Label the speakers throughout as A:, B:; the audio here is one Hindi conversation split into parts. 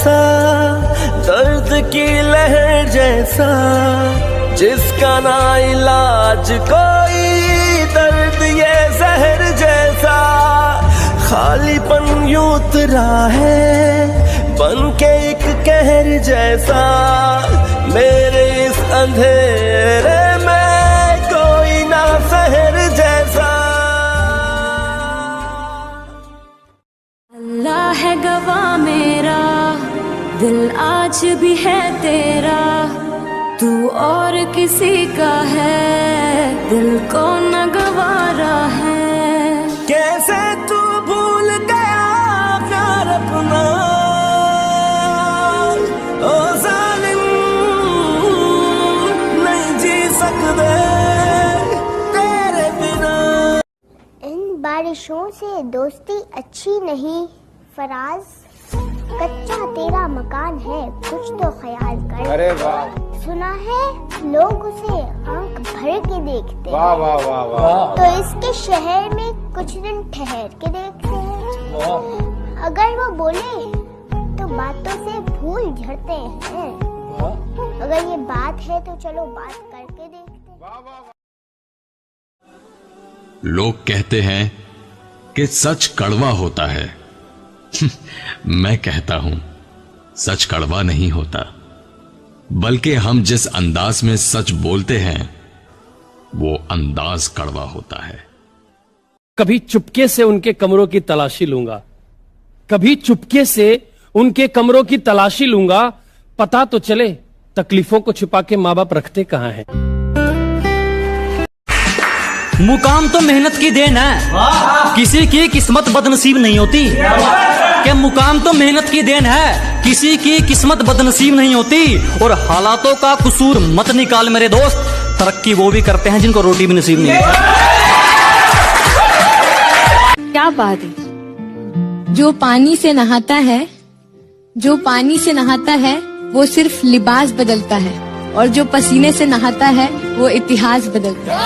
A: जैसा, दर्द की लहर जैसा, जिसका ना इलाज कोई, दर्द ये जहर जैसा, खालीपन यूं उतरा है बन के एक कहर जैसा, मेरे इस अंधेरे में कोई ना शहर जैसा।
B: अल्लाह है गवाह मेरा, दिल आज भी है तेरा, तू और किसी का है, दिल को न गवारा है।
A: कैसे तू भूल गया प्यार अपना, ओ जालिम नहीं जी सकते तेरे बिना।
C: इन बारिशों से दोस्ती अच्छी नहीं फराज, कच्चा तेरा मकान है कुछ तो ख्याल कर।
D: अरे वाह,
C: सुना है लोग उसे आंख भर के देखते
D: वाह वाह वाह वाह।
C: तो इसके शहर में कुछ दिन ठहर के देखते हैं, अगर वो बोले तो बातों से भूल झड़ते हैं, अगर ये बात है तो चलो बात करके देखते हैं।
E: लोग कहते हैं कि सच कड़वा होता है। मैं कहता हूं सच कड़वा नहीं होता, बल्कि हम जिस अंदाज में सच बोलते हैं वो अंदाज कड़वा होता है।
F: कभी चुपके से उनके कमरों की तलाशी लूंगा, कभी चुपके से उनके कमरों की तलाशी लूंगा, पता तो चले तकलीफों को छुपा के माँ बाप रखते कहां हैं।
G: मुकाम तो मेहनत की देन है, किसी की किस्मत बदनसीब नहीं होती। क्या मुकाम तो मेहनत की देन है, किसी की किस्मत बदनसीब नहीं होती। और हालातों का कसूर मत निकाल मेरे दोस्त, तरक्की वो भी करते हैं जिनको रोटी भी नसीब नहीं होती।
H: क्या बात है, जो पानी से नहाता है, जो पानी से नहाता है वो सिर्फ लिबास बदलता है, और जो पसीने से नहाता है वो इतिहास बदलता है।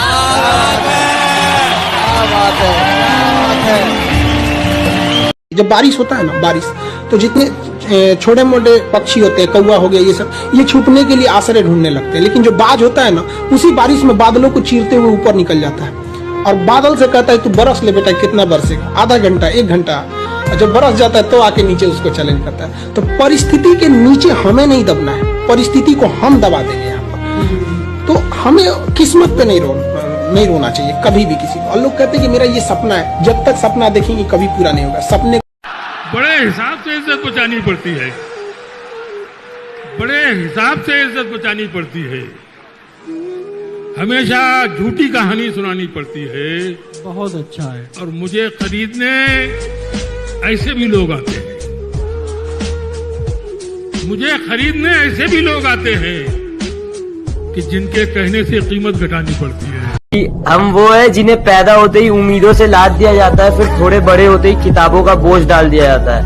I: जब बारिश होता है ना, बारिश तो जितने छोटे मोटे पक्षी होते हैं, कौवा हो गया, ये सब, ये छुपने के लिए आश्रय ढूंढने लगते हैं। लेकिन जो बाज होता है ना, उसी बारिश में बादलों को चीरते हुए ऊपर निकल जाता है और बादल से कहता है तू बरस ले बेटा, कितना बरसेगा, आधा घंटा, 1 घंटा। जब बरस जाता है तो आके नीचे उसको चैलेंज करता है। तो परिस्थिति के नीचे हमें नहीं दबना है, परिस्थिति को हम दबा देंगे यहाँ पर। तो हमें किस्मत पे नहीं रोना चाहिए कभी भी किसी को। और लोग कहते हैं कि मेरा ये सपना है, जब तक सपना देखेंगे कभी पूरा नहीं होगा। सपने
J: बड़े हिसाब से इज्जत बचानी पड़ती है, बड़े हिसाब से इज्जत बचानी पड़ती है। हमेशा झूठी कहानी सुनानी पड़ती है।
F: बहुत अच्छा है।
J: और मुझे खरीदने ऐसे भी लोग आते हैं, मुझे खरीदने ऐसे भी लोग आते हैं कि जिनके कहने से कीमत घटानी पड़ती है।
K: हम वो है जिन्हें पैदा होते ही उम्मीदों से लाद दिया जाता है, फिर थोड़े बड़े होते ही किताबों का बोझ डाल दिया जाता है।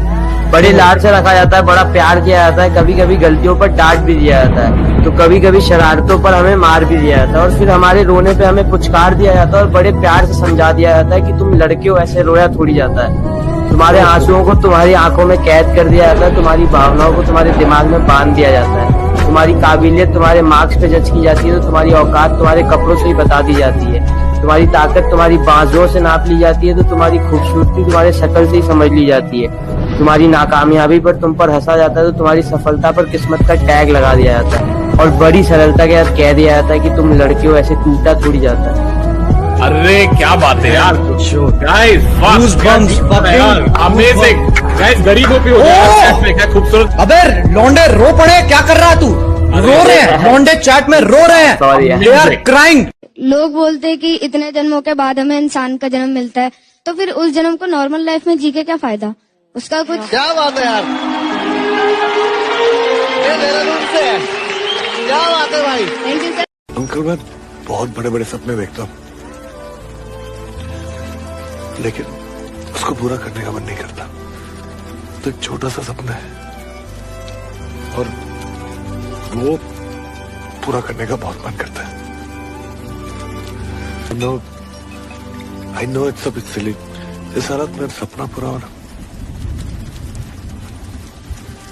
K: बड़े लाड से रखा जाता है, बड़ा प्यार किया जाता है, कभी कभी गलतियों पर डांट भी दिया जाता है, तो कभी कभी शरारतों पर हमें मार भी दिया जाता है, और फिर हमारे रोने पे हमें पुचकार दिया जाता है और बड़े प्यार से समझा दिया जाता है कि तुम लड़के हो, ऐसे रोया थोड़ी जाता है। तुम्हारे आंसुओं को तुम्हारी आंखों में कैद कर दिया जाता है, तुम्हारी भावनाओं को तुम्हारे दिमाग में बांध दिया जाता है, तुम्हारी काबिलियत तुम्हारे मार्क्स पे जज की जाती है, तो तुम्हारी औकात तुम्हारे कपड़ों से ही बता दी जाती है, तुम्हारी ताकत तुम्हारी बाजुओं से नाप ली जाती है, तो तुम्हारी खूबसूरती तुम्हारे शक्ल से ही समझ ली जाती है, तुम्हारी नाकामयाबी पर तुम पर हंसा जाता है, तो तुम्हारी सफलता पर किस्मत का टैग लगा दिया जाता है, और बड़ी सरलता के साथ कह दिया जाता है कि तुम लड़के हो, ऐसे टूटा थोड़ी जाता है।
E: अरे क्या बात है यार, अमेजिंग गाइस, गरीबों पे हो गया खूबसूरत।
G: अबे लौंडे रो पड़े, क्या कर रहा है तू? रो रहे हैं लौंडे, चैट में रो रहे हैं, दे आर क्राइंग।
H: लोग बोलते हैं कि इतने जन्मों के बाद हमें इंसान का जन्म मिलता है, तो फिर उस जन्म को नॉर्मल लाइफ में जी के क्या फायदा, उसका कुछ।
D: क्या बात है यार, क्या बात है भाई।
H: Thank you sir.
L: अंकल मैं बहुत बड़े बड़े सपने देखता हूँ, लेकिन उसको पूरा करने का मन नहीं करता। तो एक छोटा सा सपना है और वो पूरा करने का बहुत मन करता है। I know it's a bit silly। इस हालत में सपना पूरा होना,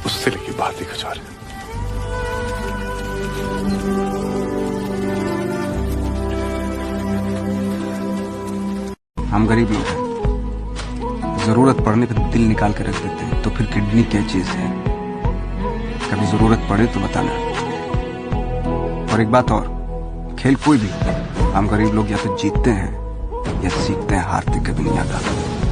L: उस हौसले की बात ही कुछ और है।
M: हम गरीब लोग हैं, जरूरत पड़ने पर दिल निकाल के रख देते हैं, तो फिर किडनी क्या चीज है? कभी जरूरत पड़े तो बताना। और एक बात और, खेल कोई भी, हम गरीब लोग या तो जीतते हैं या सीखते हैं, हारते कभी नहीं आता।